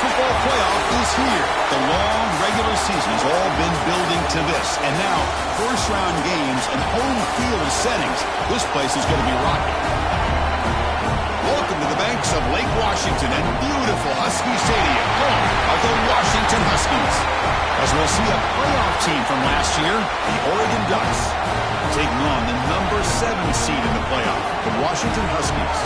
football playoff is here. The long regular season has all been building to this. And now, first-round games and home field settings. This place is going to be rocking. Welcome to the banks of Lake Washington and beautiful Husky Stadium, home of the Washington Huskies. As we'll see a playoff team from last year, the Oregon Ducks, taking on the number 7 seed in the playoff, the Washington Huskies.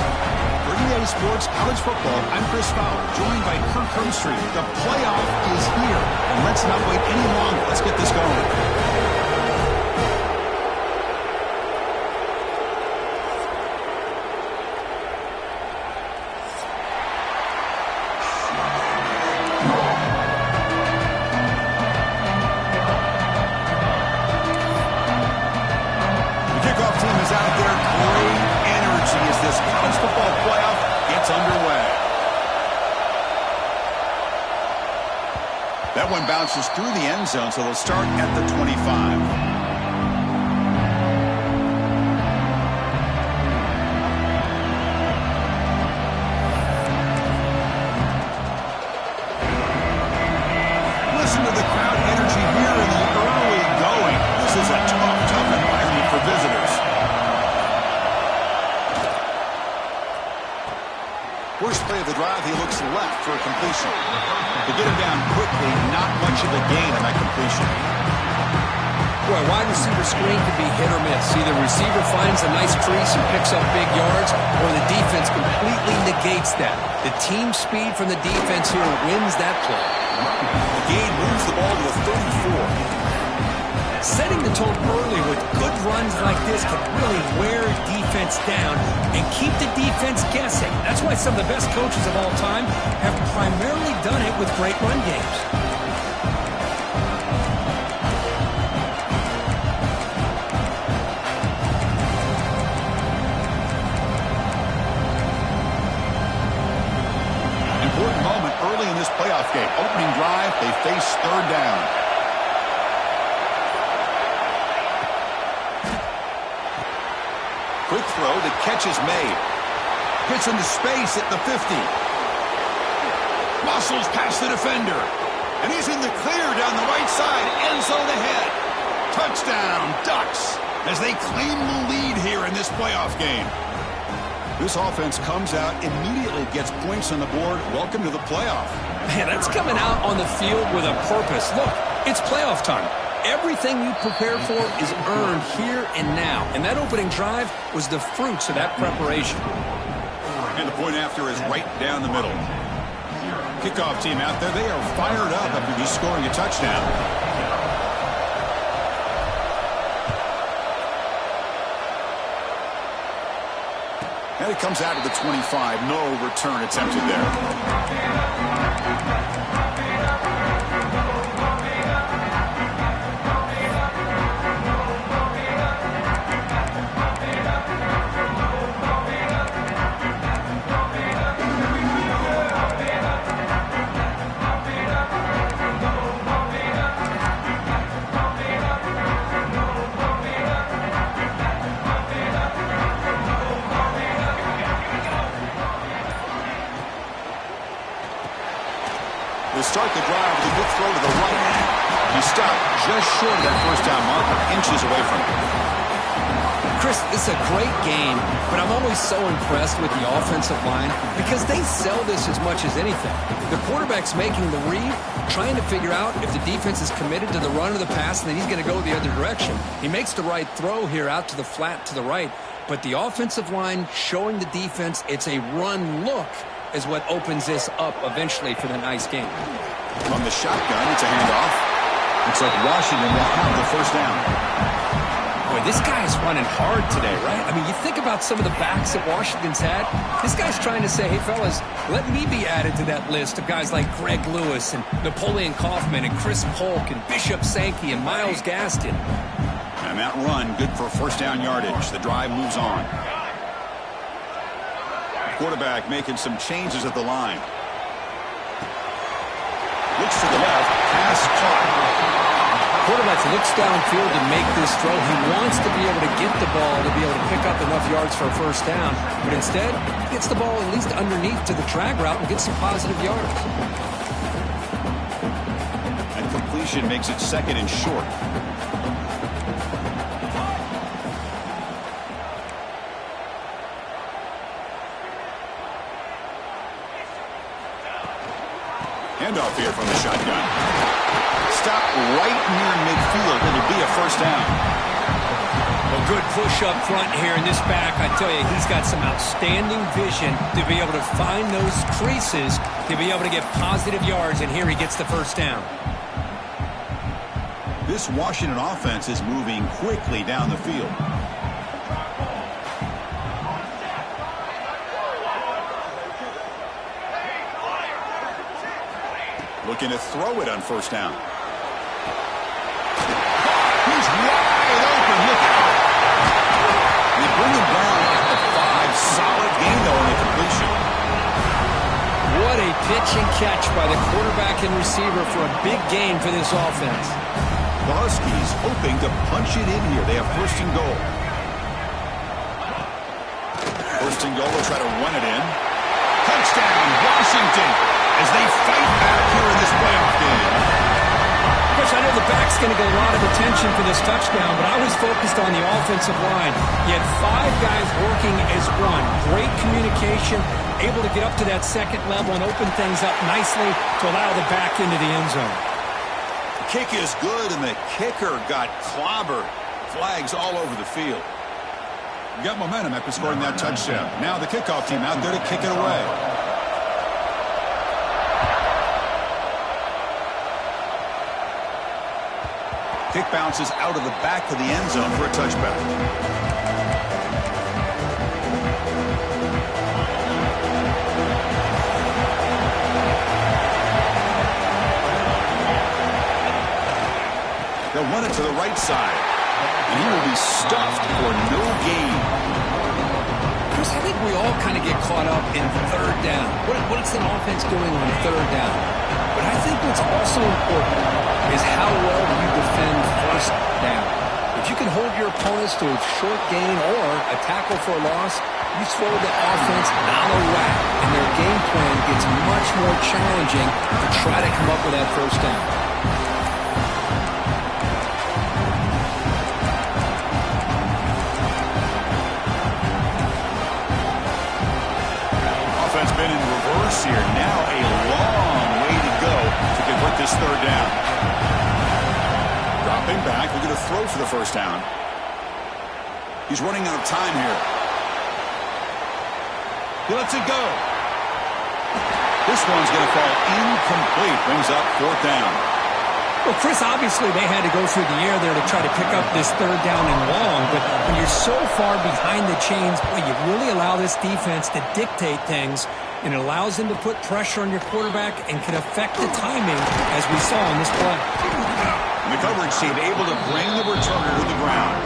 For EA Sports College Football, I'm Chris Fowler, joined by Kirk Hermstreet. The playoff is here, and let's not wait any longer. Let's get this going. That one bounces through the end zone, so they'll start at the 25. Listen to the crowd energy here in the early going. This is a tough environment for visitors. First play of the drive, he looks left for a completion. To get him down quickly, not much of a gain on that completion. Boy, wide receiver screen can be hit or miss. Either receiver finds a nice crease and picks up big yards, or the defense completely negates that. The team speed from the defense here wins that play. The gain moves the ball to the 34. Setting the tone early with good runs like this can really wear defense down and keep the defense guessing. That's why some of the best coaches of all time have primarily done it with great run games. Important moment early in this playoff game. Opening drive, they face third down. Quick throw, the catch is made. Gets into space at the 50. Muscles past the defender. And he's in the clear down the right side. End zone ahead. Touchdown, Ducks, as they claim the lead here in this playoff game. This offense comes out, immediately gets points on the board. Welcome to the playoff. Man, that's coming out on the field with a purpose. Look, it's playoff time. Everything you prepare for is earned here and now. And that opening drive was the fruits of that preparation. And the point after is right down the middle. Kickoff team out there, they are fired up after just scoring a touchdown. And it comes out of the 25. No return attempted there. They start the drive with a good throw to the right. He stopped just short of that first down marker, inches away from it. Chris, this is a great game, but I'm always so impressed with the offensive line because they sell this as much as anything. The quarterback's making the read, trying to figure out if the defense is committed to the run or the pass, and then he's going to go the other direction. He makes the right throw here out to the flat to the right, but the offensive line showing the defense it's a run look is what opens this up eventually for the nice game. On the shotgun, it's a handoff. Looks like Washington will have the first down. Boy, this guy is running hard today, right? I mean, you think about some of the backs that Washington's had. This guy's trying to say, hey, fellas, let me be added to that list of guys like Greg Lewis and Napoleon Kaufman and Chris Polk and Bishop Sankey and Myles Gaston. And that run, good for first down yardage. The drive moves on. Quarterback making some changes at the line. Looks to the left, pass caught. Quarterback looks downfield to make this throw. He wants to be able to get the ball to be able to pick up enough yards for a first down. But instead, he gets the ball at least underneath to the drag route and gets some positive yards. completion makes it 2nd and short. Handoff here from the shotgun. Stop right near midfield. It'll be a first down. A good push up front here in this back. I tell you, he's got some outstanding vision to be able to find those creases, to be able to get positive yards, and here he gets the first down. This Washington offense is moving quickly down the field. Looking to throw it on first down. He's wide open. Look out. They bring him down at the 5. Solid gain, though, in the completion. What a pitch and catch by the quarterback and receiver for a big gain for this offense. The Huskies hoping to punch it in here. They have 1st and goal. 1st and goal. They'll try to run it in. Touchdown, Washington, as they fight back here in this playoff game. Chris, I know the back's going to get a lot of attention for this touchdown, but I was focused on the offensive line. You had 5 guys working as one. Great communication, able to get up to that 2nd level and open things up nicely to allow the back into the end zone. The kick is good, and the kicker got clobbered. Flags all over the field. Got momentum after scoring that touchdown. Now the kickoff team out there to kick it away. Kick bounces out of the back of the end zone for a touchback. They'll run it to the right side. And he will be stuffed for no gain. Chris, I think we all kind of get caught up in 3rd down. What's an offense doing on 3rd down? But I think what's also important is how well you defend 1st down. If you can hold your opponents to a short gain or a tackle for a loss, you throw the offense out of whack, and their game plan gets much more challenging to try to come up with that 1st down. Offense been in reverse here. Now a long way to go to convert this 3rd down. Dropping back, we're going to throw for the 1st down. He's running out of time here. He lets it go. This one's going to fall incomplete. Brings up 4th down. Well, Chris, obviously they had to go through the air there to try to pick up this 3rd down and long, but when you're so far behind the chains, boy, you really allow this defense to dictate things, and it allows them to put pressure on your quarterback and can affect the timing, as we saw in this play. And the coverage team able to bring the returner to the ground.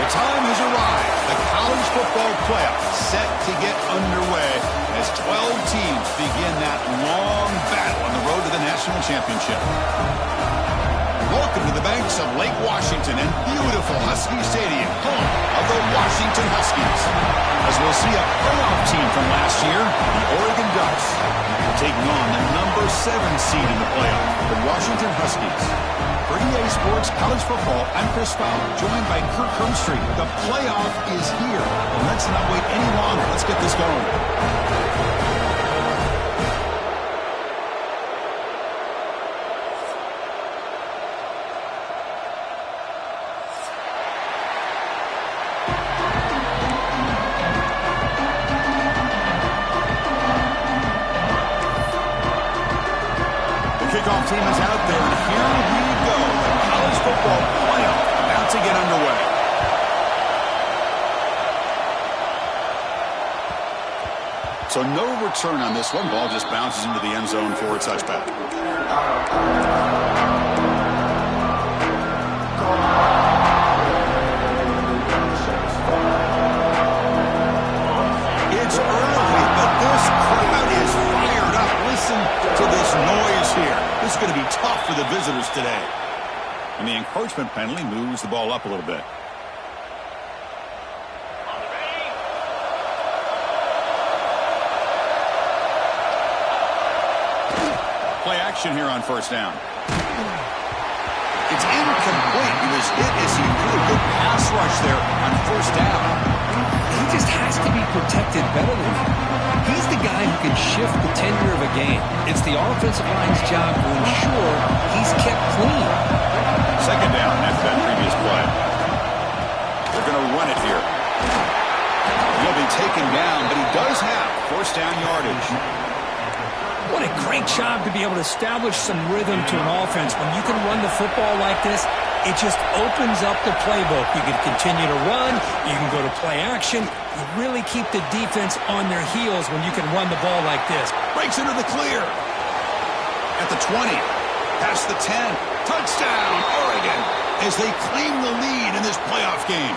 The time has arrived. The college football playoff set to get underway as 12 teams begin that long battle on the road to the national championship. Welcome to the banks of Lake Washington and beautiful Husky Stadium, home of the Washington Huskies. As we'll see a playoff team from last year, the Oregon Ducks, taking on the number 7 seed in the playoff, the Washington Huskies. For EA Sports College Football, I'm Chris Fowler, joined by Kirk Hermstreet. The playoff is here, and let's not wait any longer. Let's get this going. Kickoff team is out there, and here we go. The college football playoff about to get underway. So no return on this one. Ball just bounces into the end zone for a touchback. It's early, but this crowd is fired up. Listen to this noise here. This is going to be tough for the visitors today. And the encroachment penalty moves the ball up a little bit. Play action here on first down. It's incomplete. He was hit as he threw a good pass rush there on first down. He just has to be protected better than that. He's the guy who can shift the tenure of a game. It's the offensive line's job to ensure he's kept clean. Second down after that previous play. They're going to run it here. He'll be taken down, but he does have first down yardage. What a great job to be able to establish some rhythm to an offense. When you can run the football like this, it just opens up the playbook. You can continue to run. You can go to play action. You really keep the defense on their heels when you can run the ball like this. Breaks into the clear. At the 20. Past the 10. Touchdown, Oregon, as they claim the lead in this playoff game.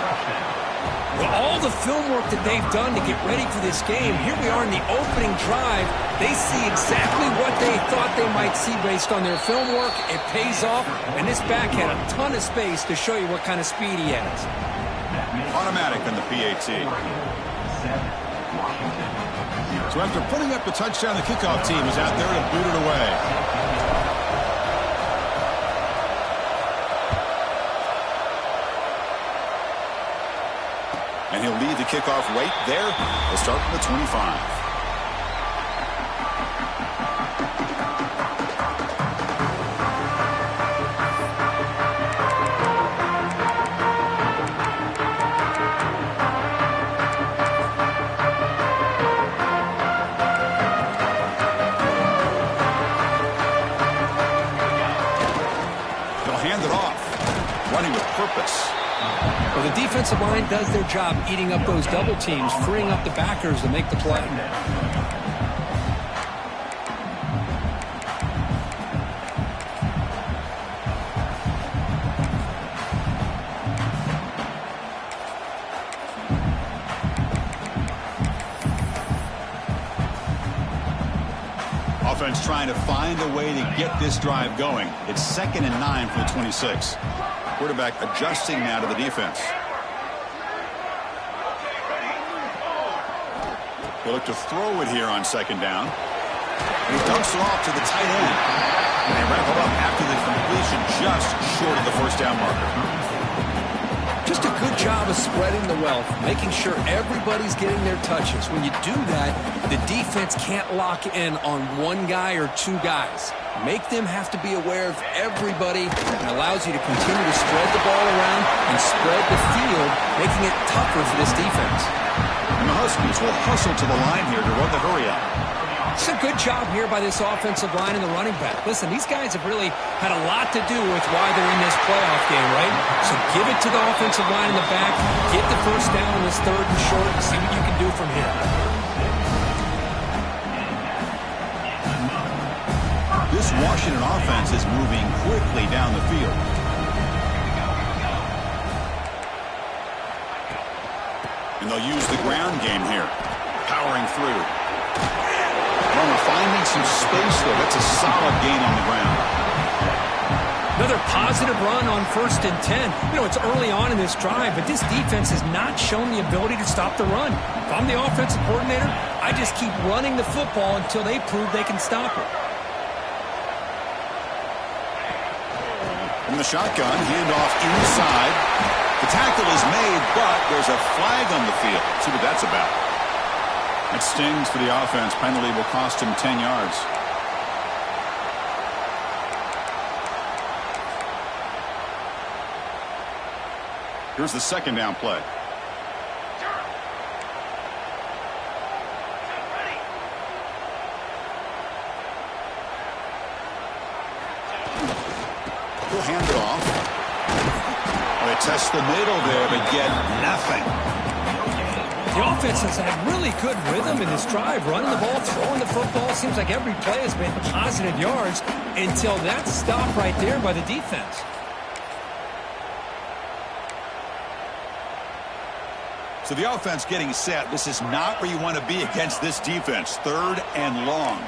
Well, all the film work that they've done to get ready for this game, here we are in the opening drive. They see exactly what they thought they might see based on their film work. It pays off, and this back had a ton of space to show you what kind of speed he has. Automatic on the PAT. So after putting up the touchdown, the kickoff team is out there to boot it away. And he'll lead the kickoff right there. He'll start from the 25. They'll hand it off. Running with purpose. Well, the defensive line does their job eating up those double teams, freeing up the backers to make the play. Offense trying to find a way to get this drive going. It's 2nd and 9 for the 26. Quarterback adjusting now to the defense. He'll look to throw it here on 2nd down. And he dumps it off to the tight end. And they wrap it up after the completion just short of the first down marker. Just a good job of spreading the wealth, making sure everybody's getting their touches. When you do that, the defense can't lock in on one guy or two guys. Make them have to be aware of everybody, and allows you to continue to spread the ball around and spread the field, making it tougher for this defense. And the Huskies will hustle to the line here to run the hurry up. It's a good job here by this offensive line and the running back. Listen, these guys have really had a lot to do with why they're in this playoff game, right? So give it to the offensive line in the back, get the first down in this 3rd and short, and see what you can do from here. This Washington offense is moving quickly down the field. And they'll use the ground game here. Powering through. Well, we're finding some space, though. That's a solid gain on the ground. Another positive run on 1st and 10. You know, it's early on in this drive, but this defense has not shown the ability to stop the run. If I'm the offensive coordinator, I just keep running the football until they prove they can stop it. From the shotgun, handoff inside. The tackle is made, but there's a flag on the field. Let's see what that's about. That stings for the offense. Penalty will cost him 10 yards. Here's the second down play. He'll hand it off. They test the middle there, but get nothing. The offense has had really good rhythm in this drive, running the ball, throwing the football. Seems like every play has been positive yards until that stop right there by the defense. So the offense getting set. This is not where you want to be against this defense. 3rd and long.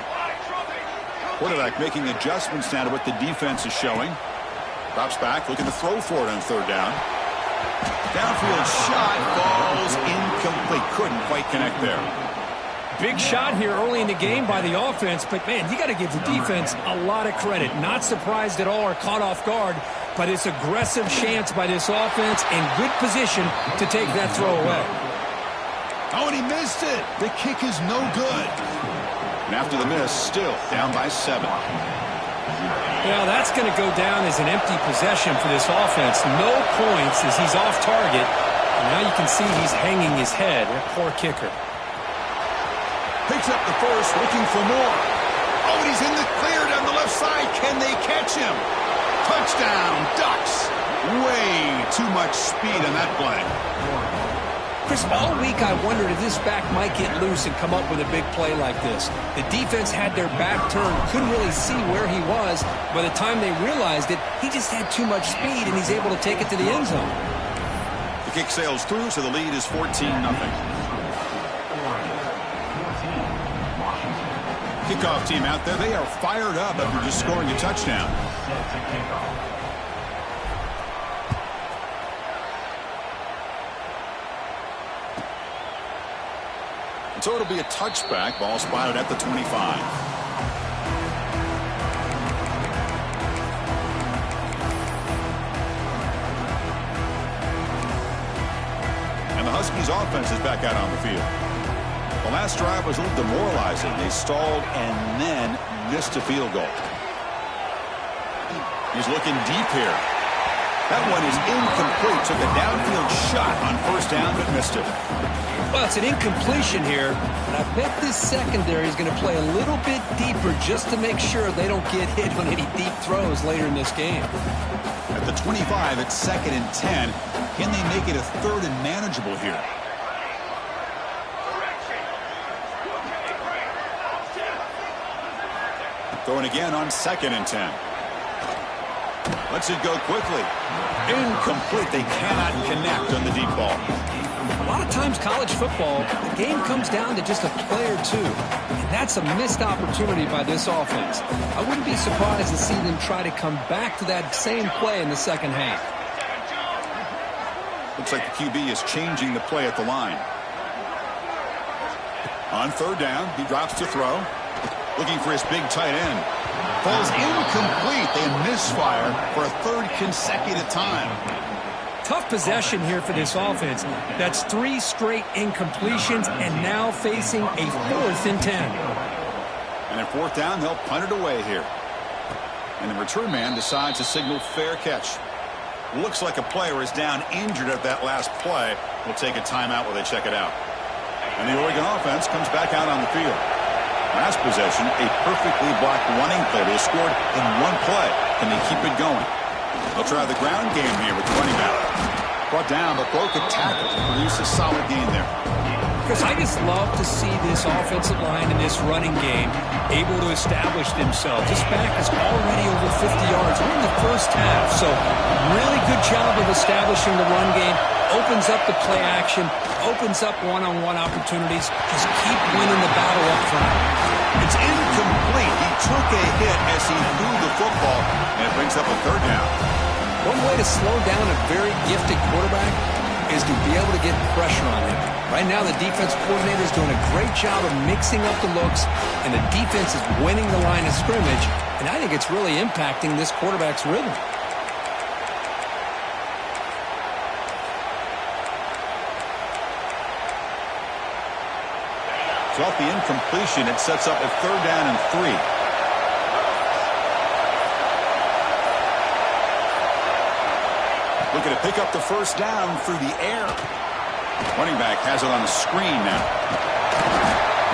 Quarterback making adjustments now to what the defense is showing. Drops back, looking to throw for it on 3rd down. Downfield shot falls incomplete. Couldn't quite connect there. Big shot here early in the game by the offense, but man, you got to give the defense a lot of credit. Not surprised at all or caught off guard, but it's aggressive chance by this offense in good position to take that throw away. Oh, and he missed it. The kick is no good. And after the miss, still down by 7. Well, that's going to go down as an empty possession for this offense. No points as he's off target. And now you can see he's hanging his head. A poor kicker. Picks up the first, looking for more. Oh, and he's in the clear down the left side. Can they catch him? Touchdown, Ducks. Way too much speed on that play. Chris, all week I wondered if this back might get loose and come up with a big play like this. The defense had their back turned, couldn't really see where he was. By the time they realized it, he just had too much speed, and he's able to take it to the end zone. The kick sails through, so the lead is 14-0. Kickoff team out there, they are fired up after just scoring a touchdown. So it'll be a touchback. Ball spotted at the 25. And the Huskies offense is back out on the field. The last drive was a little demoralizing. They stalled and then missed a field goal. He's looking deep here. That one is incomplete. Took a downfield shot on 1st down, but missed it. Well, it's an incompletion here, but I bet this secondary is going to play a little bit deeper just to make sure they don't get hit on any deep throws later in this game. At the 25, it's 2nd and 10. Can they make it a 3rd and manageable here? Throwing again on 2nd and 10. Lets it go quickly. Incomplete. They cannot connect on the deep ball. A lot of times college football, the game comes down to just a play or two. And that's a missed opportunity by this offense. I wouldn't be surprised to see them try to come back to that same play in the second half. Looks like the QB is changing the play at the line. On 3rd down, he drops to throw. Looking for his big tight end. Falls incomplete. They misfire for a 3rd consecutive time. Tough possession here for this offense. That's 3 straight incompletions and now facing a 4th and 10. And at 4th down, they'll punt it away here. And the return man decides to signal fair catch. Looks like a player is down injured at that last play. We'll take a timeout while they check it out. And the Oregon offense comes back out on the field. Last possession, a perfectly blocked running play. They scored in one play. Can they keep it going? They'll try the ground game here with the running back. Brought down, but broke a tackle to produce a solid gain there. Chris, I just love to see this offensive line and this running game able to establish themselves. This back is already over 50 yards. We're in the first half, so really good job of establishing the run game. Opens up the play action, opens up one-on-one opportunities. Just keep winning the battle up front. It's incomplete. He took a hit as he threw the football, and it brings up a third down. One way to slow down a very gifted quarterback is to be able to get pressure on him. Right now, the defense coordinator is doing a great job of mixing up the looks, and the defense is winning the line of scrimmage, and I think it's really impacting this quarterback's rhythm. So off the incompletion, it sets up a third down and 3. Looking to pick up the first down through the air. Running back has it on the screen now.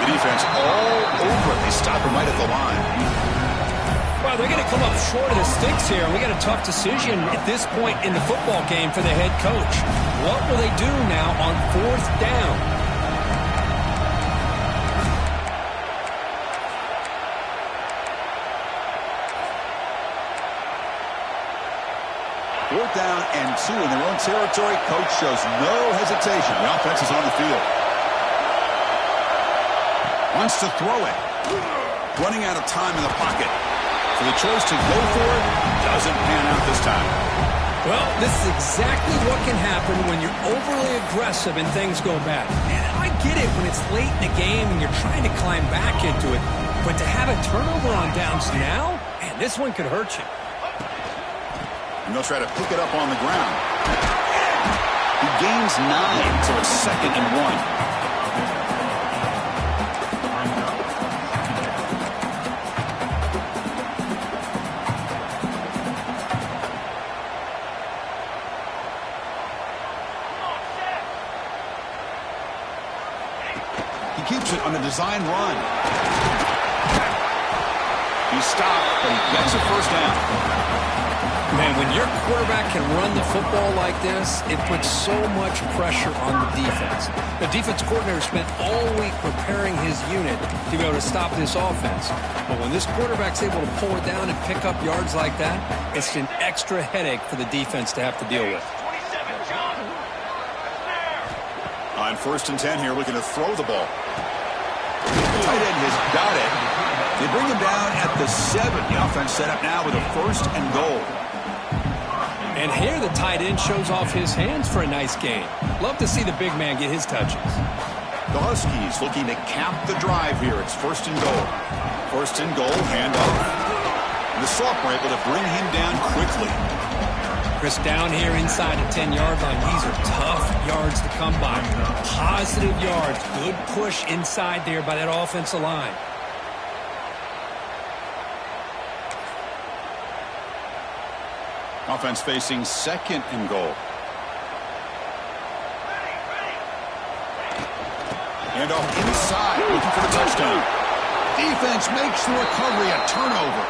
The defense all over it. They stop him right at the line. Well, they're going to come up short of the sticks here, and we got a tough decision at this point in the football game for the head coach. What will they do now on fourth down? Fourth down and 2 in their own territory. Coach shows no hesitation. The offense is on the field. Wants to throw it. Running out of time in the pocket. So the choice to go for it doesn't pan out this time. Well, this is exactly what can happen when you're overly aggressive and things go bad. And I get it when it's late in the game and you're trying to climb back into it. But to have a turnover on downs now, man, this one could hurt you. And they'll try to pick it up on the ground. He gains 9, so it's 2nd and 1. He keeps it on the design run. He stopped, but he gets a first down. Man, when your quarterback can run the football like this, it puts so much pressure on the defense. The defense coordinator spent all week preparing his unit to be able to stop this offense. But when this quarterback's able to pull it down and pick up yards like that, it's an extra headache for the defense to have to deal with. On 1st and 10 here, looking to throw the ball. The tight end has got it. They bring him down at the 7. The offense set up now with a 1st and goal. And here the tight end shows off his hands for a nice gain. Love to see the big man get his touches. The Huskies looking to cap the drive here. It's 1st and goal. 1st and goal, handoff. And the sophomore able to bring him down quickly. Chris, down here inside the 10-yard line, these are tough yards to come by. Positive yards. Good push inside there by that offensive line. Offense facing 2nd and goal. And off inside, looking for the touchdown. Defense makes the recovery a turnover.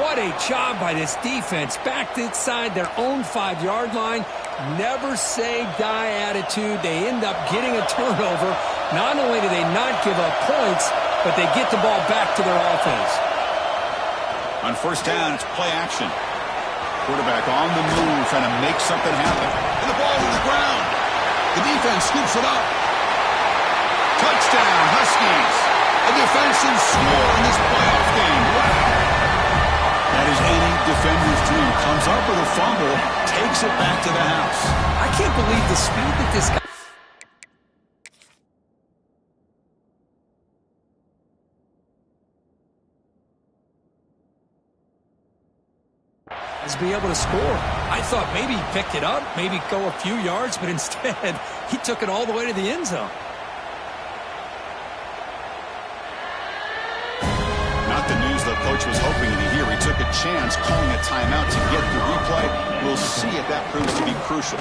What a job by this defense. Back inside their own 5-yard line. Never say die attitude. They end up getting a turnover. Not only do they not give up points, but they get the ball back to their offense. On 1st down, it's play action. Quarterback on the move, trying to make something happen. And the ball to the ground. The defense scoops it up. Touchdown, Huskies. A defensive score in this playoff game. Wow. That is any defender's dream. Comes up with a fumble, takes it back to the house. I can't believe the speed that this guy... is be able to score. I thought maybe he picked it up, maybe go a few yards, but instead he took it all the way to the end zone. Not the news the coach was hoping to hear. He took a chance calling a timeout to get the replay. We'll see if that proves to be crucial.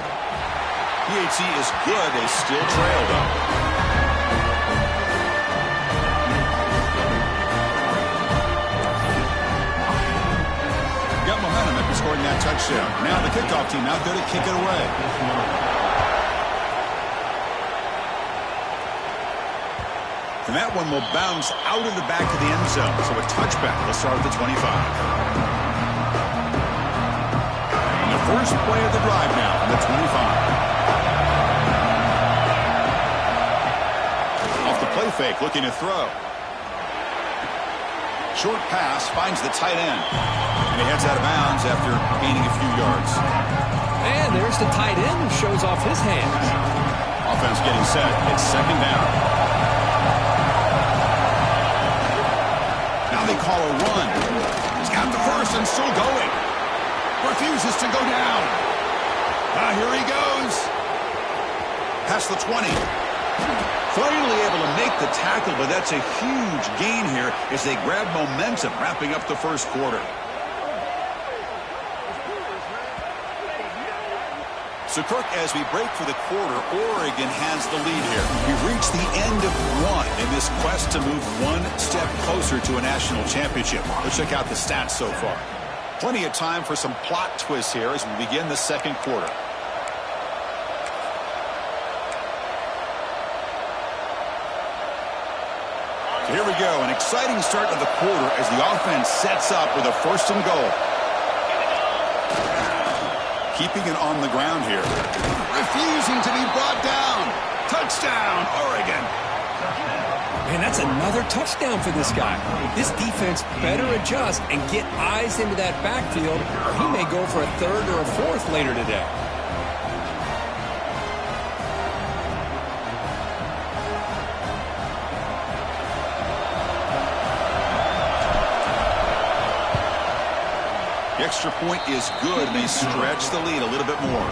PHC is good. They still trail though. Scoring that touchdown. Now the kickoff team out there to kick it away. And that one will bounce out of the back of the end zone. So a touchback will start at the 25. And the first play of the drive now from the 25. Off the play fake, looking to throw. Short pass finds the tight end. And he heads out of bounds after gaining a few yards. And there's the tight end who shows off his hands. Offense getting set. It's second down. Now they call a run. He's got the first and still going. Refuses to go down. Here he goes. Past the 20. Finally able to make the tackle, but that's a huge gain here as they grab momentum wrapping up the first quarter. So, Kirk, as we break for the quarter, Oregon has the lead here. We've reached the end of one in this quest to move one step closer to a national championship. Let's check out the stats so far. Plenty of time for some plot twists here as we begin the second quarter. So here we go, an exciting start of the quarter as the offense sets up with a first and goal. Keeping it on the ground here. Refusing to be brought down. Touchdown, Oregon. Man, that's another touchdown for this guy. This defense better adjust and get eyes into that backfield, or he may go for a third or a fourth later today. The extra point is good, and they stretch the lead a little bit more.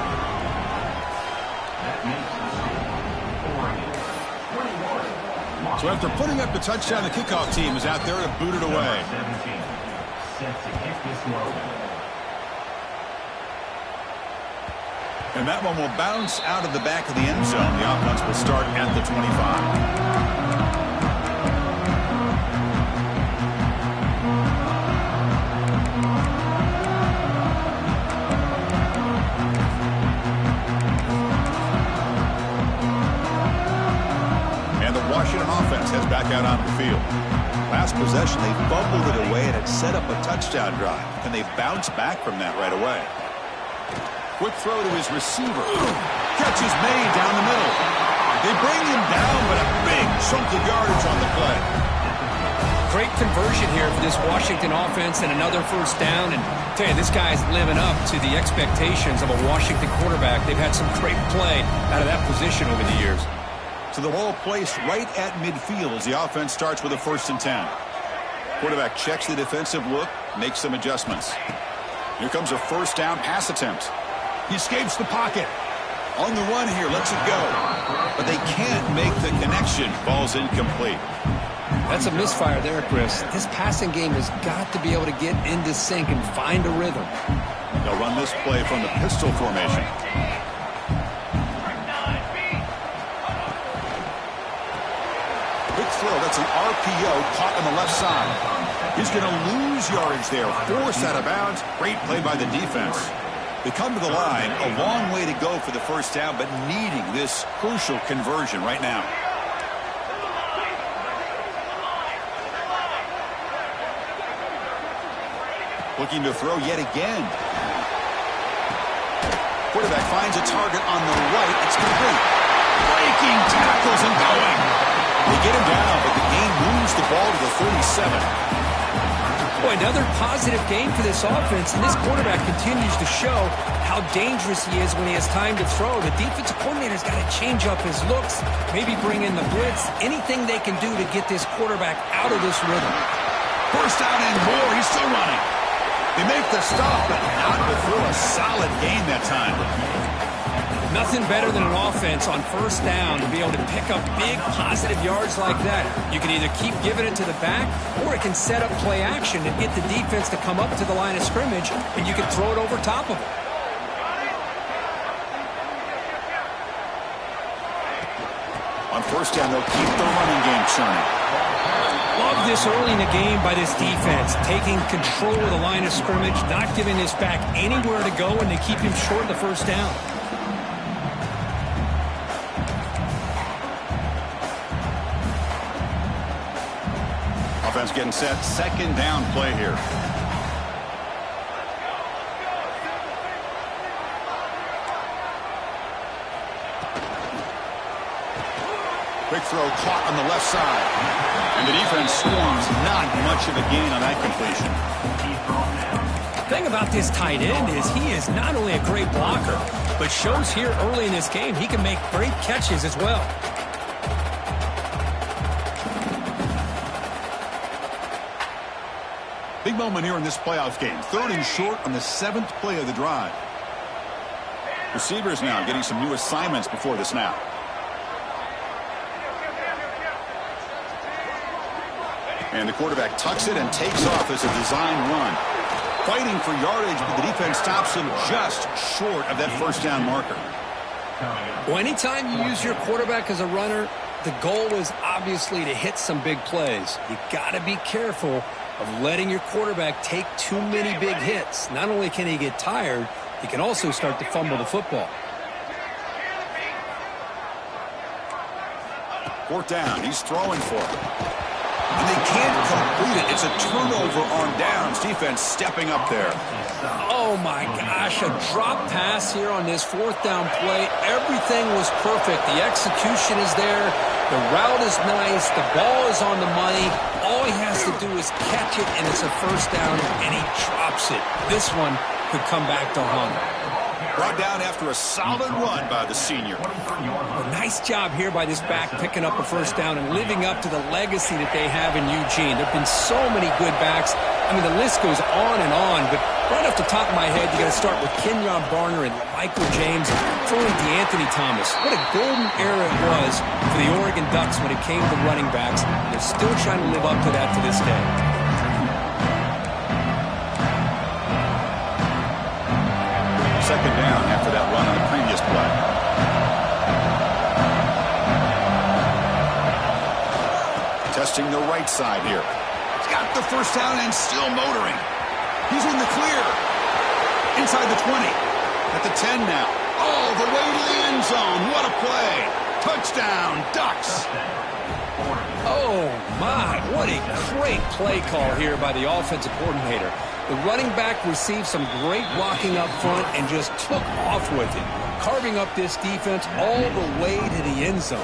So after putting up the touchdown, the kickoff team is out there to boot it away. And that one will bounce out of the back of the end zone. The offense will start at the 25. Washington offense heads back out onto the field. Last possession, they fumbled it away and it set up a touchdown drive. And they bounce back from that right away. Quick throw to his receiver. Catch is made down the middle. They bring him down, but a big chunk of yardage on the play. Great conversion here for this Washington offense and another first down. And I tell you, this guy's living up to the expectations of a Washington quarterback. They've had some great play out of that position over the years. So the ball placed right at midfield as the offense starts with a 1st and 10. Quarterback checks the defensive look, makes some adjustments. Here comes a first down pass attempt. He escapes the pocket. On the run here, lets it go. But they can't make the connection. Ball's incomplete. That's a misfire there, Chris. This passing game has got to be able to get into sync and find a rhythm. They'll run this play from the pistol formation. Throw. That's an RPO caught on the left side. He's going to lose yardage there. Forced out of bounds. Great play by the defense. They come to the line. A long way to go for the first down, but needing this crucial conversion right now. Looking to throw yet again. Quarterback finds a target on the right. It's complete. Breaking tackles and going. They get him down, but the gain moves the ball to the 37. Boy, another positive game for this offense, and this quarterback continues to show how dangerous he is when he has time to throw. The defensive coordinator's got to change up his looks, maybe bring in the blitz, anything they can do to get this quarterback out of this rhythm. First down and more. He's still running. They make the stop, but not before a solid gain that time. Nothing better than an offense on first down to be able to pick up big positive yards like that. You can either keep giving it to the back, or it can set up play action and get the defense to come up to the line of scrimmage, and you can throw it over top of it. On first down, they'll keep the running game churning. Love this early in the game by this defense, taking control of the line of scrimmage, not giving this back anywhere to go, and they keep him short of the first down. Offense getting set. Second down play here. Quick throw caught on the left side. And the defense swarms. Not much of a gain on that completion. The thing about this tight end is he is not only a great blocker, but shows here early in this game he can make great catches as well. Big moment here in this playoff game. 3rd and short on the 7th play of the drive. Receivers now getting some new assignments before the snap. And the quarterback tucks it and takes off as a design run. Fighting for yardage, but the defense stops him just short of that first down marker. Well, anytime you use your quarterback as a runner, the goal is obviously to hit some big plays. You got to be careful of letting your quarterback take too many big hits. Not only can he get tired, he can also start to fumble the football. 4th down, he's throwing for it. And they can't complete it. It's a turnover on downs. Defense stepping up there. Oh, my gosh. A drop pass here on this 4th down play. Everything was perfect. The execution is there. The route is nice. The ball is on the money. All he has to do is catch it, and it's a first down, and he drops it. This one could come back to haunt him. Brought down after a solid run by the senior. A nice job here by this back picking up a first down and living up to the legacy that they have in Eugene. There have been so many good backs. I mean, the list goes on and on, but right off the top of my head, you got to start with Kenyon Barner and Michael James, throwing DeAnthony Thomas. What a golden era it was for the Oregon Ducks when it came to running backs. They're still trying to live up to that to this day. Second down after that run on the previous play. Testing the right side here. He's got the first down and still motoring. He's in the clear. Inside the 20. At the 10 now. All the way to the end zone. What a play. Touchdown, Ducks. Oh, my. What a great play call here by the offensive coordinator. The running back received some great blocking up front and just took off with it, carving up this defense all the way to the end zone.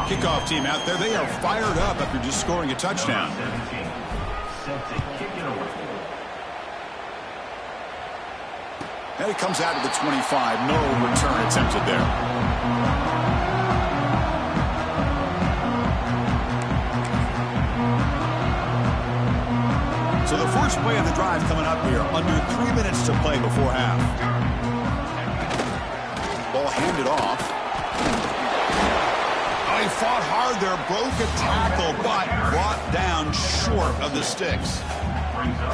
Kickoff team out there. They are fired up after just scoring a touchdown. And it comes out of the 25. No return attempted there. So the first play of the drive coming up here. Under 3 minutes to play before half. Ball handed off. Oh, he fought hard there. Broke a tackle, but brought down short of the sticks.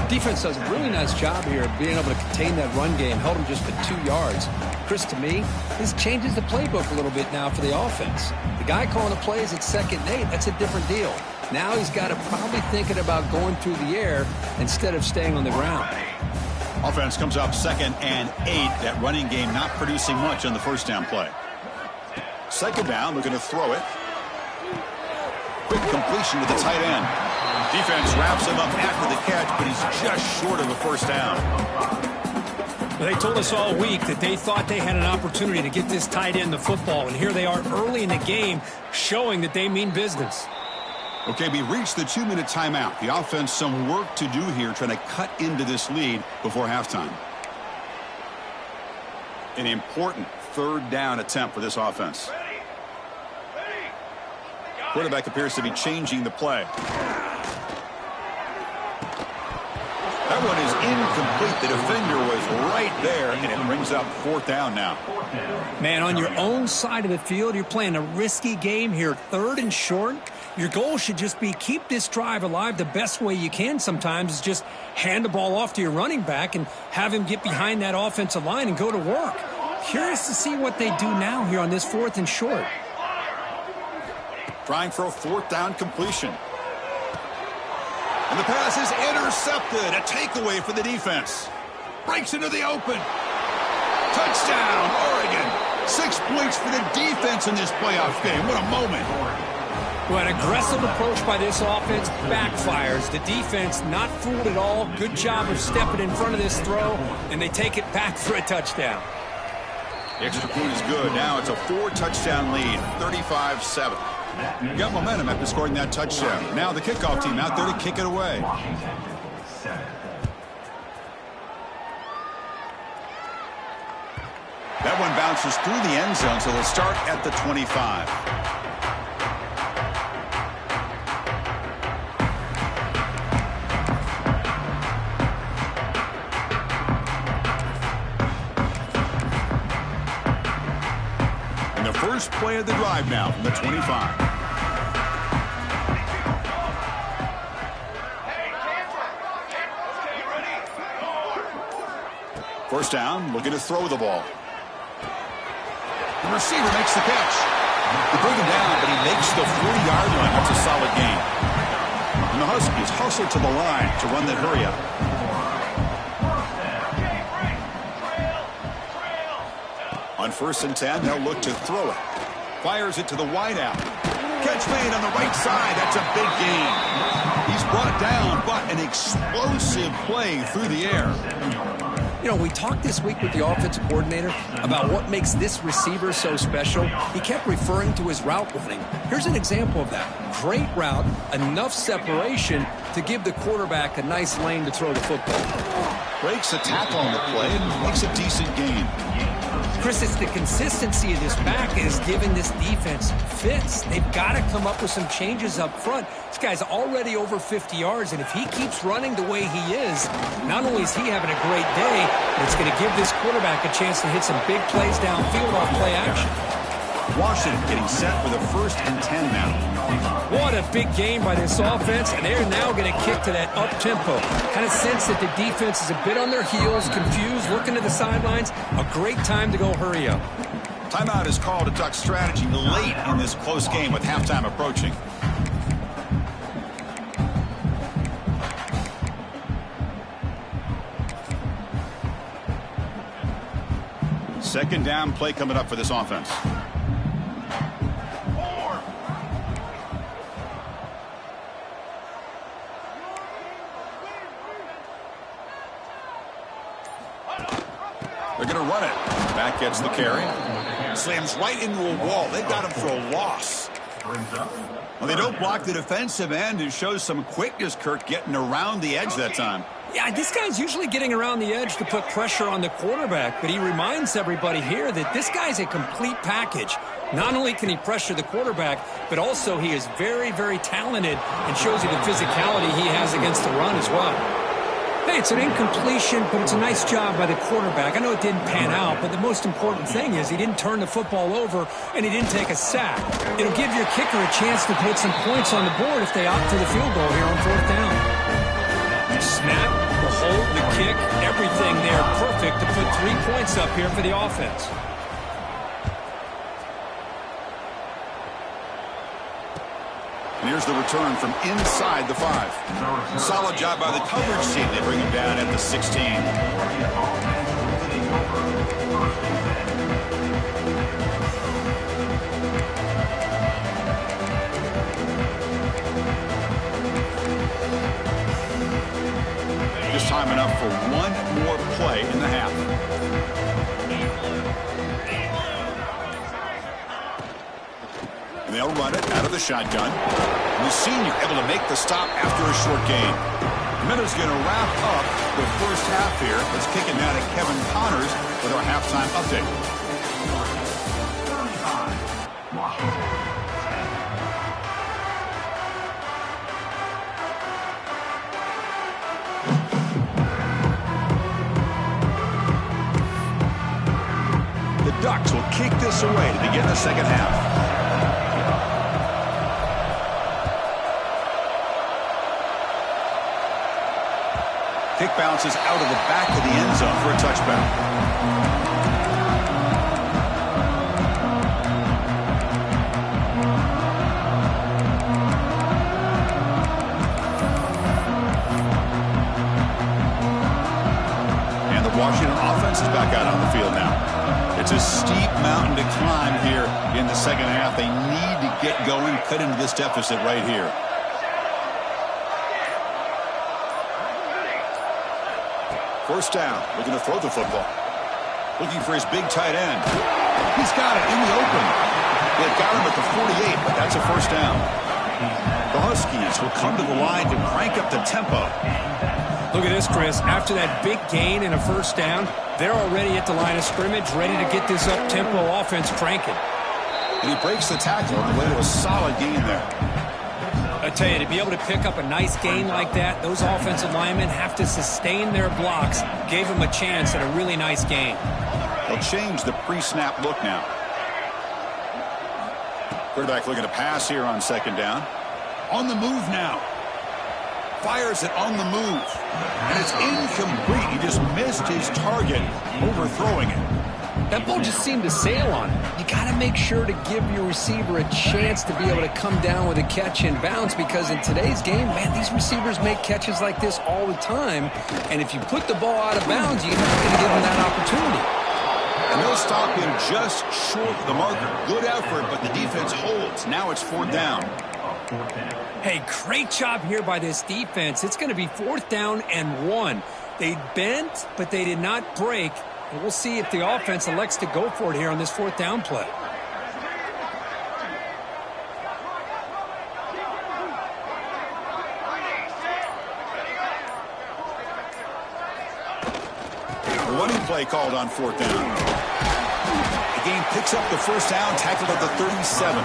Defense does a really nice job here of being able to contain that run game. Held him just at 2 yards. Chris, to me, this changes the playbook a little bit now for the offense. The guy calling the plays at 2nd and 8, that's a different deal. Now he's got to probably thinking about going through the air instead of staying on the ground. Offense comes up 2nd and 8. That running game not producing much on the first down play. 2nd down, looking to throw it. Quick completion to the tight end. Defense wraps him up after the catch, but he's just short of a first down. They told us all week that they thought they had an opportunity to get this tight end the football, and here they are early in the game showing that they mean business. Okay, we reached the 2-minute timeout. The offense some work to do here trying to cut into this lead before halftime. An important 3rd down attempt for this offense. Quarterback appears to be changing the play. That one is incomplete. The defender was right there, and it brings up 4th down now. Man, on your own side of the field, you're playing a risky game here. 3rd and short. Your goal should just be keep this drive alive the best way you can sometimes is just hand the ball off to your running back and have him get behind that offensive line and go to work. Curious to see what they do now here on this 4th and short. Trying for a 4th down completion. And the pass is intercepted. A takeaway for the defense. Breaks into the open. Touchdown, Oregon. 6 points for the defense in this playoff game. What a moment. Well, an aggressive approach by this offense backfires. The defense not fooled at all. Good job of stepping in front of this throw, and they take it back for a touchdown. The extra point is good. Now it's a 4-touchdown lead, 35-7. Got momentum after scoring that touchdown. Now the kickoff team out there to kick it away. That one bounces through the end zone, so they'll start at the 25. First play of the drive now from the 25. First down, looking to throw the ball. The receiver makes the catch. They bring him down, but he makes the 40-yard line. That's a solid gain. And the Huskies hustle to the line to run that hurry up. On 1st and 10, they'll look to throw it. Fires it to the wideout. Catch made on the right side. That's a big gain. He's brought down, but an explosive play through the air. You know, we talked this week with the offensive coordinator about what makes this receiver so special. He kept referring to his route running. Here's an example of that. Great route, enough separation to give the quarterback a nice lane to throw the football. Breaks a tackle on the play and makes a decent gain. Chris, it's the consistency of this back is giving this defense fits. They've got to come up with some changes up front. This guy's already over 50 yards, and if he keeps running the way he is, not only is he having a great day, but it's going to give this quarterback a chance to hit some big plays downfield off play action. Washington getting set for the 1st and 10 now. What a big game by this offense, and they're now going to kick to that up-tempo. Kind of sense that the defense is a bit on their heels, confused, looking to the sidelines. A great time to go hurry up. Timeout is called to duck strategy late in this close game with halftime approaching. Second down play coming up for this offense. They're going to run it. Back gets the carry. Slams right into a wall. They got him for a loss. Well, they don't block the defensive end and shows some quickness, Kirk, getting around the edge that time. Yeah, this guy's usually getting around the edge to put pressure on the quarterback, but he reminds everybody here that this guy's a complete package. Not only can he pressure the quarterback, but also he is very, very talented and shows you the physicality he has against the run as well. Hey, it's an incompletion, but it's a nice job by the quarterback. I know it didn't pan out, but the most important thing is he didn't turn the football over and he didn't take a sack. It'll give your kicker a chance to put some points on the board if they opt for the field goal here on 4th down. The snap, the hold, the kick, everything there perfect to put 3 points up here for the offense. And here's the return from inside the 5. Solid job by the coverage team. They bring him down at the 16. Just time enough for one more play in the half. And they'll run it out of the shotgun. And the senior able to make the stop after a short gain. The Minnows going to wrap up the first half here. Let's kick it now to Kevin Connors with our halftime update. The Ducks will kick this away to begin the second half. Kick bounces out of the back of the end zone for a touchback. And the Washington offense is back out on the field now. It's a steep mountain to climb here in the second half. They need to get going, cut into this deficit right here. First down, looking to throw the football. Looking for his big tight end. He's got it in the open. They've got him at the 48, but that's a first down. The Huskies will come to the line to crank up the tempo. Look at this, Chris. After that big gain and a first down, they're already at the line of scrimmage, ready to get this up-tempo offense cranking. And he breaks the tackle on the way to a solid gain there. I tell you, to be able to pick up a nice gain like that, those offensive linemen have to sustain their blocks. Gave them a chance at a really nice gain. They'll change the pre-snap look now. Quarterback looking to pass here on second down. On the move now. Fires it on the move. And it's incomplete. He just missed his target, overthrowing it. That ball just seemed to sail on him. You got to make sure to give your receiver a chance to be able to come down with a catch and bounce, because in today's game, man, these receivers make catches like this all the time. And if you put the ball out of bounds, you're not going to give them that opportunity. And they'll stop him just short of the marker. Good effort, but the defense holds. Now it's fourth down. Hey, great job here by this defense. It's going to be fourth down and 1. They bent, but they did not break. And we'll see if the offense elects to go for it here on this fourth down play. The running play called on fourth down. The game picks up the first down, tackled at the 37.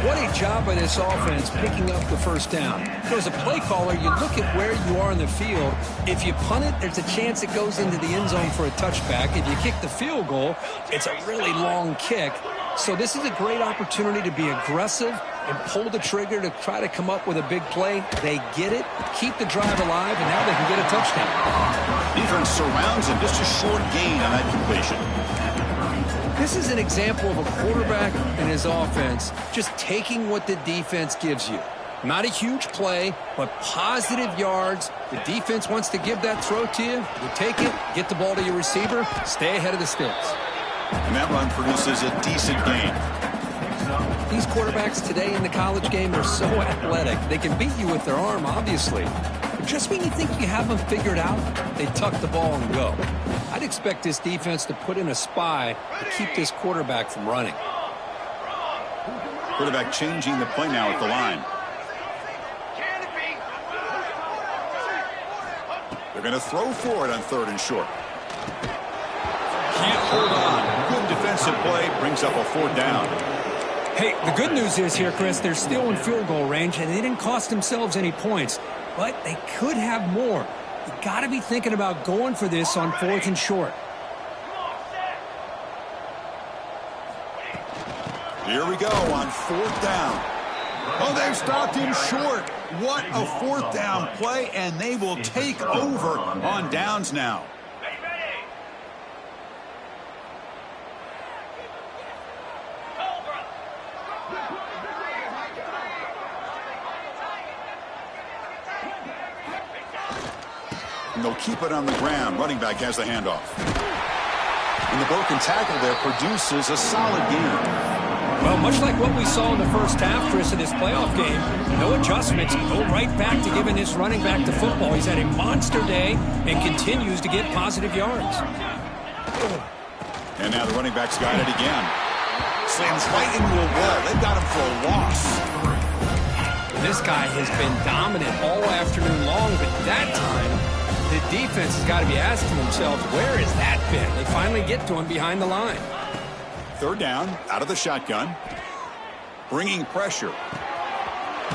What a job by this offense picking up the first down. As a play caller, you look at where you are in the field. If you punt it, there's a chance it goes into the end zone for a touchback. If you kick the field goal, it's a really long kick. So this is a great opportunity to be aggressive and pull the trigger to try to come up with a big play. They get it, keep the drive alive, and now they can get a touchdown. Defense surrounds him. Just a short gain on that completion. This is an example of a quarterback and his offense just taking what the defense gives you. Not a huge play, but positive yards. The defense wants to give that throw to you. You take it, get the ball to your receiver, stay ahead of the sticks. And that run produces a decent gain. These quarterbacks today in the college game are so athletic. They can beat you with their arm, obviously. But just when you think you have them figured out, they tuck the ball and go. I'd expect this defense to put in a spy to keep this quarterback from running. Quarterback changing the play now at the line. They're going to throw for it on third and short. Can't hold on. Good defensive play brings up a fourth down. Hey, the good news is here, Chris, they're still in field goal range, and they didn't cost themselves any points. But they could have more. You got to be thinking about going for this on fourth and short. Here we go on fourth down. Oh, they've stopped him short. What a fourth down play, and they will take over on downs now. And they'll keep it on the ground. Running back has the handoff. And the broken tackle there produces a solid gain. Well, much like what we saw in the first half, Chris, of this playoff game, no adjustments. Go right back to giving this running back the football. He's had a monster day and continues to get positive yards. And now the running back's got it again. Slams right into a wall. They've got him for a loss. This guy has been dominant all afternoon long, but that time, the defense has got to be asking themselves, where has that been? They finally get to him behind the line. Third down, out of the shotgun. Bringing pressure.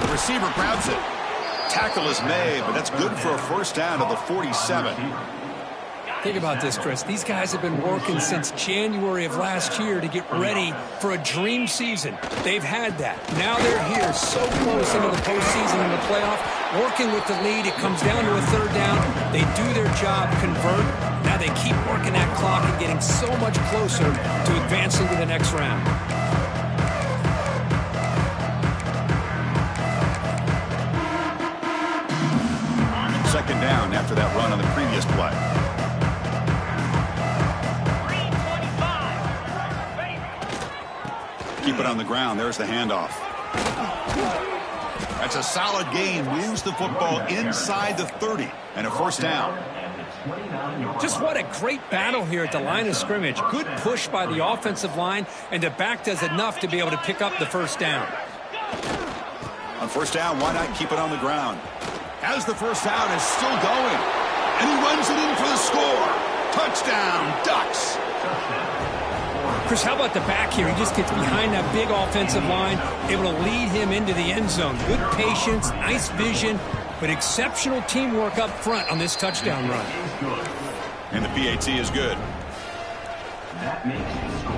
The receiver grabs it. Tackle is made, but that's good for a first down to the 47. Think about this, Chris. These guys have been working since January of last year to get ready for a dream season. They've had that. Now they're here so close into the postseason and the playoff, working with the lead. It comes down to a third down. They do their job, convert. Now they keep working that clock and getting so much closer to advancing to the next round. Second down after that run on the previous play. keep it on the ground. There's the handoff. That's a solid gain. Moves the football inside the 30 and a first down. Just what a great battle here at the line of scrimmage. Good push by the offensive line, and the back does enough to be able to pick up the first down. On first down, why not keep it on the ground? As the first down is still going, and he runs it in for the score. Touchdown, Ducks. Chris, how about the back here? He just gets behind that big offensive line, able to lead him into the end zone. Good patience, nice vision, but exceptional teamwork up front on this touchdown run. And the PAT is good. That makes the score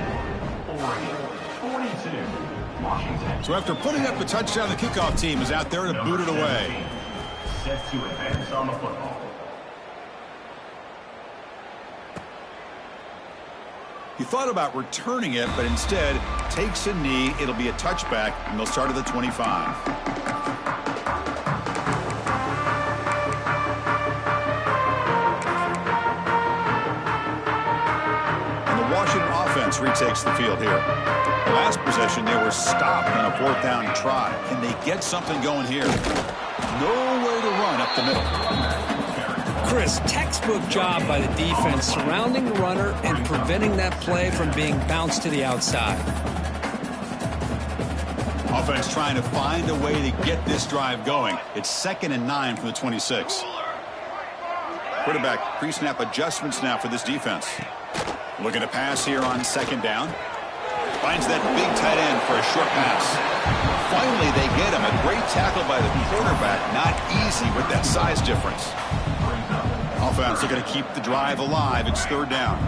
42, Washington. So after putting up the touchdown, the kickoff team is out there to boot it away. Set to advance on the football. He thought about returning it, but instead takes a knee. It'll be a touchback, and they'll start at the 25. And the Washington offense retakes the field here. The last possession, they were stopped on a fourth down try. Can they get something going here? Nowhere to run up the middle. Chris, textbook job by the defense surrounding the runner and preventing that play from being bounced to the outside. Offense trying to find a way to get this drive going. It's 2nd and 9 from the 26. Quarterback pre-snap adjustments now for this defense. Looking to pass here on 2nd down. Finds that big tight end for a short pass. Finally, they get him. A great tackle by the quarterback. Not easy with that size difference. Offense looking to keep the drive alive. It's 3rd down.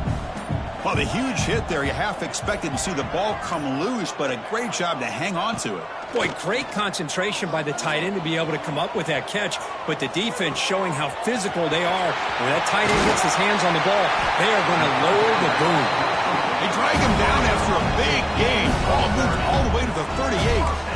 Well, the huge hit there, you half expected to see the ball come loose, but a great job to hang on to it. Boy, great concentration by the tight end to be able to come up with that catch, but the defense showing how physical they are. When that tight end gets his hands on the ball, they are going to lower the boom. They drag him down after a big gain. Ball moved all the way to the 38.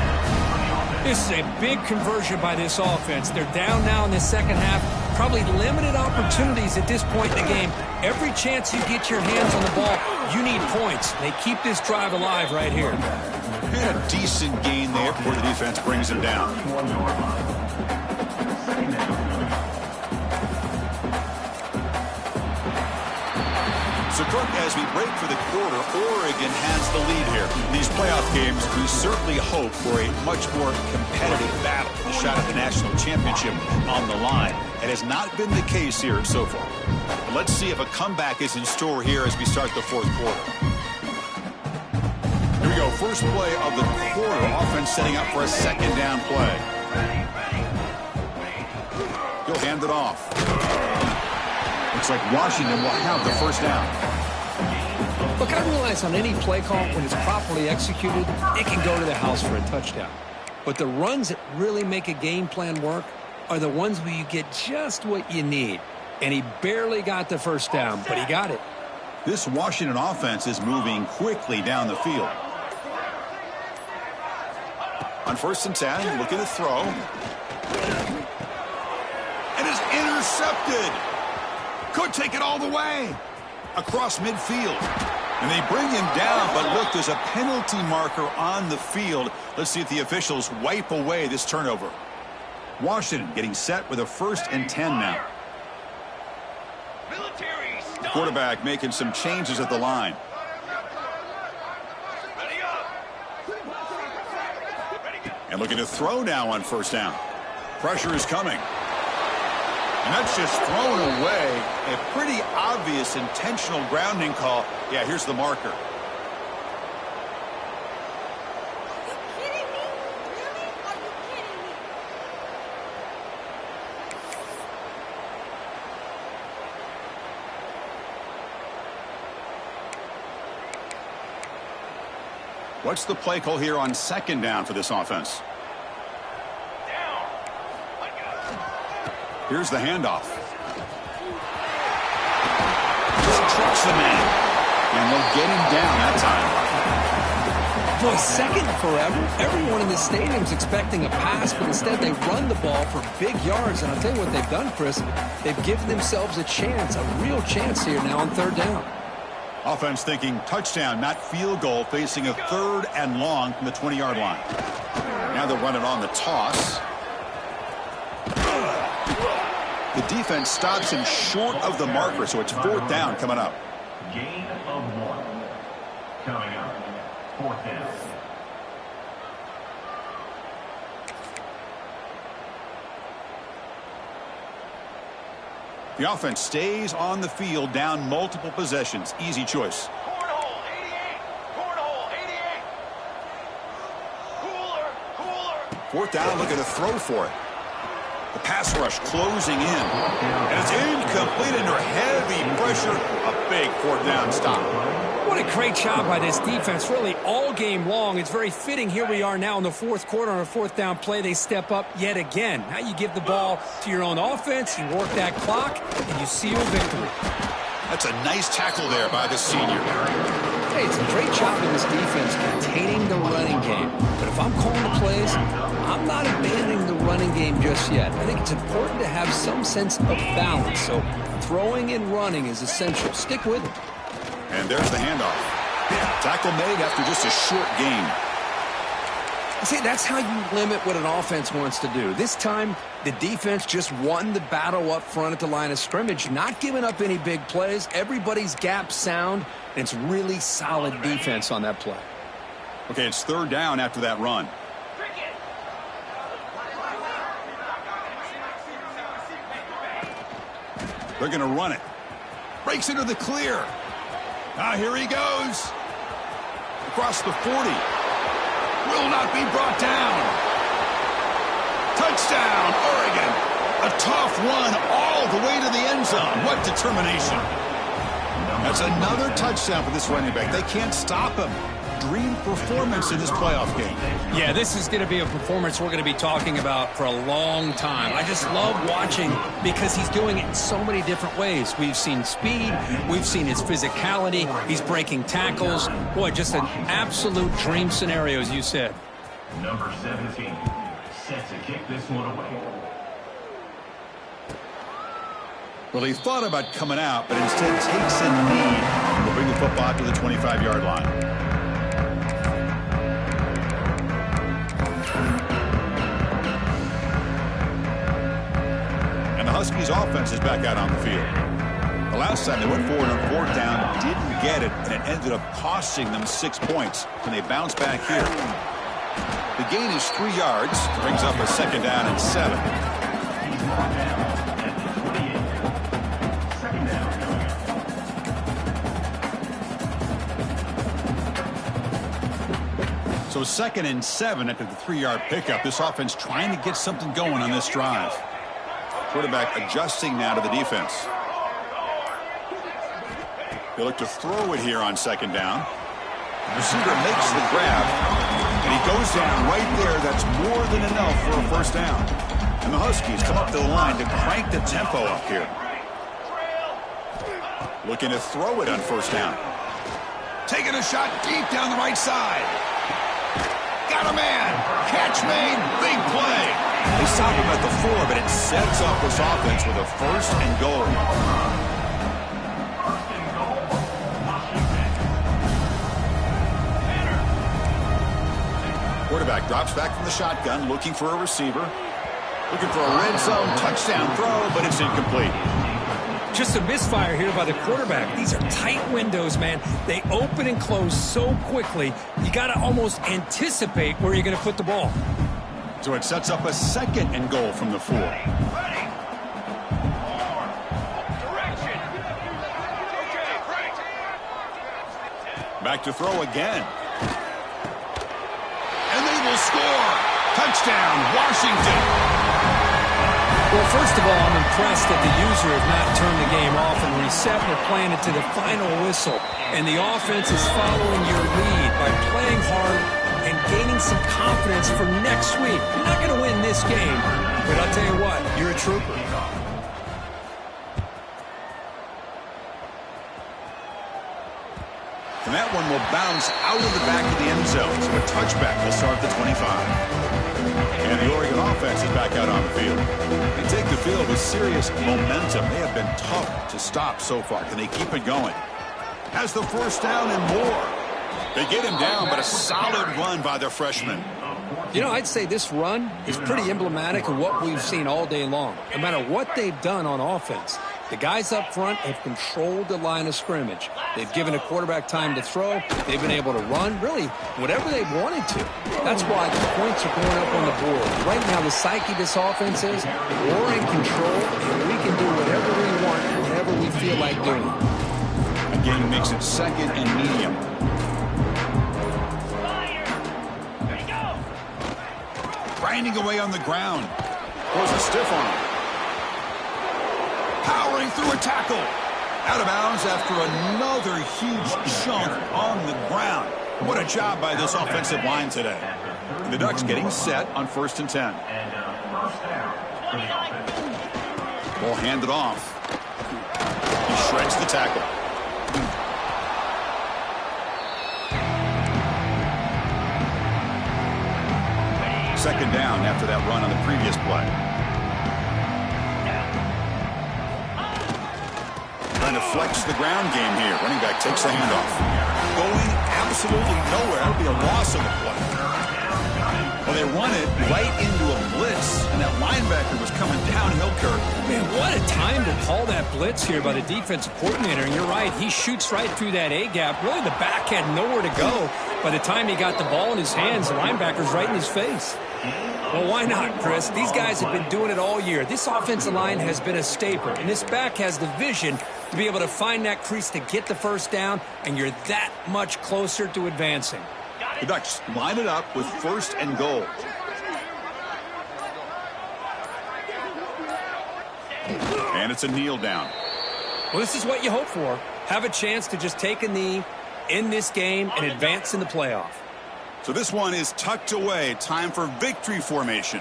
This is a big conversion by this offense. They're down now in the second half. Probably limited opportunities at this point in the game. Every chance you get your hands on the ball, you need points. They keep this drive alive right here. And a decent gain there before the defense brings him down. So, Kirk, as we break for the quarter, Oregon has the lead here. These playoff games, we certainly hope for a much more competitive battle. A shot at the national championship on the line. It has not been the case here so far. But let's see if a comeback is in store here as we start the 4th quarter. Here we go. First play of the quarter. Offense setting up for a 2nd down play. He'll hand it off. Looks like Washington will have the first down. Look, I realize on any play call, when it's properly executed, it can go to the house for a touchdown. But the runs that really make a game plan work are the ones where you get just what you need. And he barely got the first down, but he got it. This Washington offense is moving quickly down the field. On 1st and 10, looking to throw. And is intercepted. Could take it all the way across midfield. And they bring him down, but look, there's a penalty marker on the field. Let's see if the officials wipe away this turnover. Washington getting set with a 1st and 10 now. Quarterback making some changes at the line. And looking to throw now on 1st down. Pressure is coming. And that's just thrown away. A pretty obvious intentional grounding call. Yeah, here's the marker. Are you kidding me? Really? Are you kidding me? What's the play call here on 2nd down for this offense? Here's the handoff. Just trucks the man. And they'll get him down that time. Boy, 2nd forever. Everyone in the stadium's expecting a pass, but instead they run the ball for big yards. And I'll tell you what they've done, Chris. They've given themselves a chance, a real chance here now on 3rd down. Offense thinking touchdown, not field goal, facing a 3rd and long from the 20-yard line. Now they'll run it on the toss. The defense stops him short of the marker, so it's 4th down coming up. Gain of 1. Coming up, 4th down. The offense stays on the field, down multiple possessions. Easy choice. Cornhole 88. Cornhole 88. Cooler. 4th down, looking to throw for it. The pass rush closing in. And it's incomplete under heavy pressure. A big 4th down stop. What a great job by this defense, really all game long. It's very fitting. Here we are now in the 4th quarter on a 4th down play. They step up yet again. Now you give the ball to your own offense, you work that clock, and you seal victory. That's a nice tackle there by the senior. Hey, it's a great job in this defense containing the running game. But if I'm calling the plays, I'm not abandoning the running game just yet. I think it's important to have some sense of balance. So throwing and running is essential. Stick with it. And there's the handoff. Tackle made after just a short gain. See, that's how you limit what an offense wants to do. This time, the defense just won the battle up front at the line of scrimmage, not giving up any big plays. Everybody's gap sound, and it's really solid defense on that play. Okay, it's 3rd down after that run. They're going to run it. Breaks into the clear. Here he goes. Across the 40. Will not be brought down. Touchdown, Oregon. A tough run all the way to the end zone. What determination. That's another touchdown for this running back. They can't stop him. Dream performance in this playoff game. Yeah, this is going to be a performance we're going to be talking about for a long time. I just love watching because he's doing it in so many different ways. We've seen speed. We've seen his physicality. He's breaking tackles. Boy, just an absolute dream scenario, as you said. Number 17, set to kick this one away. Well, he thought about coming out, but instead takes a knee and will bring the football to the 25-yard line. And the Huskies' offense is back out on the field. The last time they went forward on 4th down, didn't get it, and it ended up costing them 6 points. Can they bounce back here? The gain is 3 yards, brings up a 2nd down and 7. He's brought down at the 28. 2nd down. So 2nd and 7 after the 3-yard pickup. This offense trying to get something going on this drive. Quarterback adjusting now to the defense. They look to throw it here on 2nd down. The receiver makes the grab, and he goes down right there. That's more than enough for a 1st down. And the Huskies come up to the line to crank the tempo up here. Looking to throw it on 1st down. Taking a shot deep down the right side. Got a man. Catch made. Big play. They stop him at the 4, but it sets up this offense with a 1st and goal. Quarterback drops back from the shotgun, looking for a receiver. Looking for a red zone touchdown throw, but it's incomplete. Just a misfire here by the quarterback. These are tight windows, man. They open and close so quickly, you got to almost anticipate where you're going to put the ball. So it sets up a 2nd and goal from the 4. Back to throw again. And they will score. Touchdown, Washington. Well, first of all, I'm impressed that the user has not turned the game off and reset or playing it to the final whistle. And the offense is following your lead by playing hard and gaining some confidence for next week. You're not going to win this game, but I'll tell you what, you're a trooper. And that one will bounce out of the back of the end zone. So a touchback will start the 25. And the Oregon offense is back out on the field. They take the field with serious momentum. They have been tough to stop so far. Can they keep it going? Has the first down and more. They get him down, but a solid run by the freshman. You know, I'd say this run is pretty emblematic of what we've seen all day long. No matter what they've done on offense, the guys up front have controlled the line of scrimmage. They've given a quarterback time to throw. They've been able to run, really, whatever they wanted to. That's why the points are going up on the board. Right now, the psyche of this offense is we're in control, and we can do whatever we want, whenever we feel like doing. Again, makes it second and medium. Grinding away on the ground. Throws a stiff arm. Powering through a tackle. Out of bounds after another huge chunk on the ground. What a job by this offensive line today. And the Ducks getting set on 1st and 10. Ball handed off. He shreds the tackle. Second down after that run on the previous play. Trying to flex the ground game here. Running back takes the handoff. Going absolutely nowhere. That would be a loss of the play. Well, they run it right into a blitz, and that linebacker was coming downhill, Kirk. Man, what a time to call that blitz here by the defensive coordinator. And you're right, he shoots right through that A-gap. Really, the back had nowhere to go. By the time he got the ball in his hands, the linebacker's right in his face. Well, why not, Chris? These guys have been doing it all year. This offensive line has been a staple, and this back has the vision to be able to find that crease to get the first down, and you're that much closer to advancing. The Ducks line it up with 1st and goal. And it's a kneel down. Well, this is what you hope for. Have a chance to just take a knee in this game and advance in the playoff. So this one is tucked away. Time for victory formation.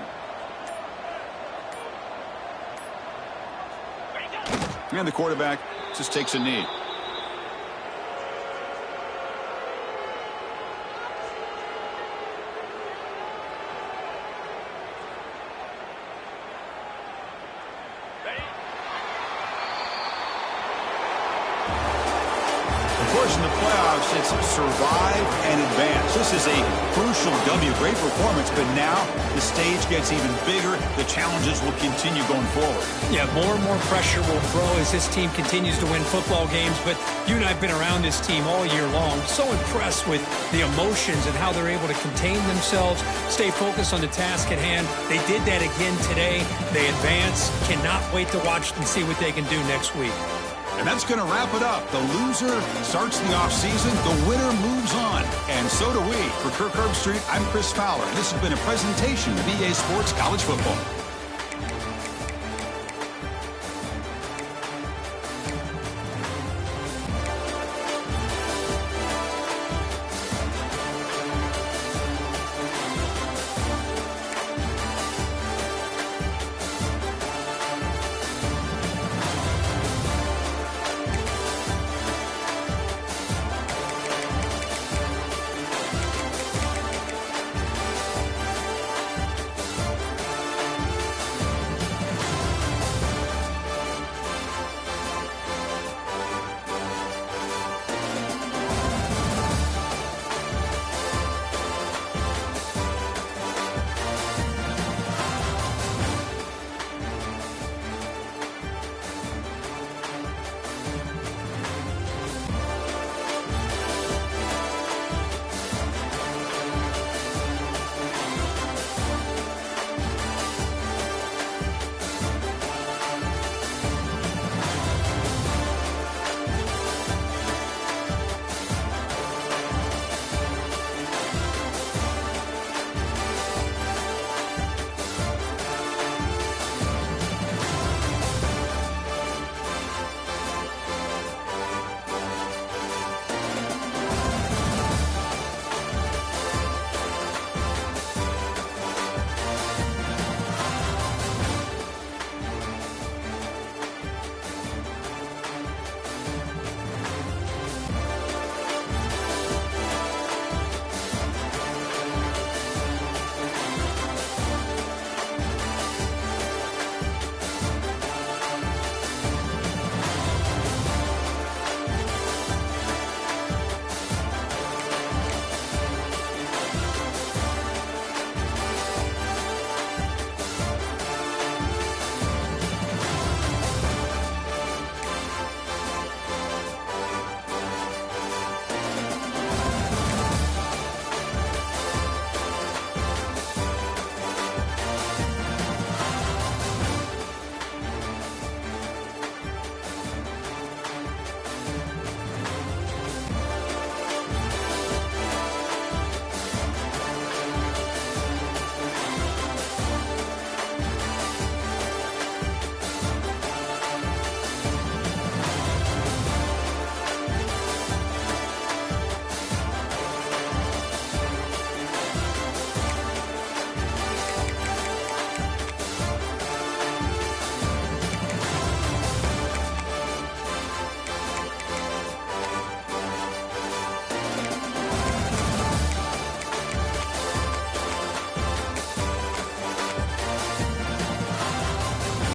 And the quarterback just takes a knee. Of course, in the playoffs, it's survive and advance. This is a crucial W. Great performance, but now the stage gets even bigger. The challenges will continue going forward. Yeah, more and more pressure will grow as this team continues to win football games. But you and I have been around this team all year long. So impressed with the emotions and how they're able to contain themselves, stay focused on the task at hand. They did that again today. They advance. Cannot wait to watch and see what they can do next week. And that's going to wrap it up. The loser starts the offseason. The winner moves on. And so do we. For Kirk Herbstreit, I'm Chris Fowler. And this has been a presentation of EA Sports College Football.